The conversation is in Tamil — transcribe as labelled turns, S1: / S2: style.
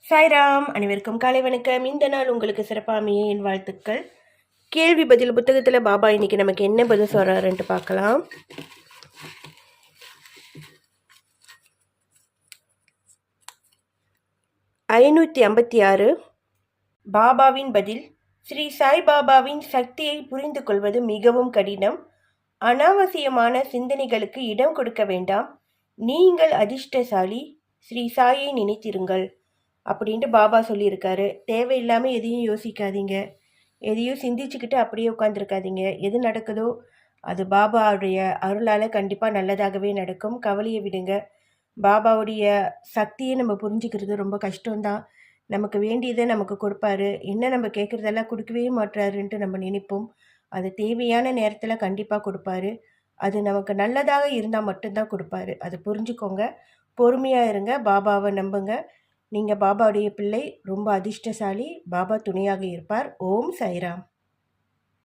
S1: சாய்ராம், அனைவருக்கும் காலை வணக்கம். இந்த நாள் உங்களுக்கு சிறப்பாக அமைய என் வாழ்த்துக்கள். கேள்வி பதில் புத்தகத்தில் பாபா இன்னைக்கு நமக்கு என்ன பதில் சொல்கிறாருன்ட்டு பார்க்கலாம். (556) பாபாவின் பதில். ஸ்ரீ சாய் பாபாவின் சக்தியை புரிந்து கொள்வது மிகவும் கடினம். அனாவசியமான சிந்தனைகளுக்கு இடம் கொடுக்க வேண்டாம். நீங்கள் அதிர்ஷ்டசாலி. ஸ்ரீ சாயை நினைத்திருங்கள் அப்படின்ட்டு பாபா சொல்லியிருக்காரு. தேவையில்லாமல் எதையும் யோசிக்காதீங்க, எதையும் சிந்திச்சுக்கிட்டு அப்படியே உட்காந்துருக்காதீங்க. எது நடக்குதோ அது பாபாவுடைய அருளால் கண்டிப்பாக நல்லதாகவே நடக்கும். கவலையை விடுங்க. பாபாவுடைய சக்தியை நம்ம புரிஞ்சுக்கிறது ரொம்ப கஷ்டம்தான். நமக்கு வேண்டியதை நமக்கு கொடுப்பாரு. என்ன நம்ம கேட்குறதெல்லாம் கொடுக்கவே மாட்டாருன்ட்டு நம்ம நினைப்போம். அது தேவையான நேரத்தில் கண்டிப்பாக கொடுப்பாரு. அது நமக்கு நல்லதாக இருந்தால் மட்டும்தான் கொடுப்பாரு. அதை புரிஞ்சுக்கோங்க. பொறுமையாக இருங்க. பாபாவை நம்புங்க. நீங்கள் பாபாவுடைய பிள்ளை, ரொம்ப அதிர்ஷ்டசாலி. பாபா துணையாக இருப்பார். ஓம் சாய்ராம்.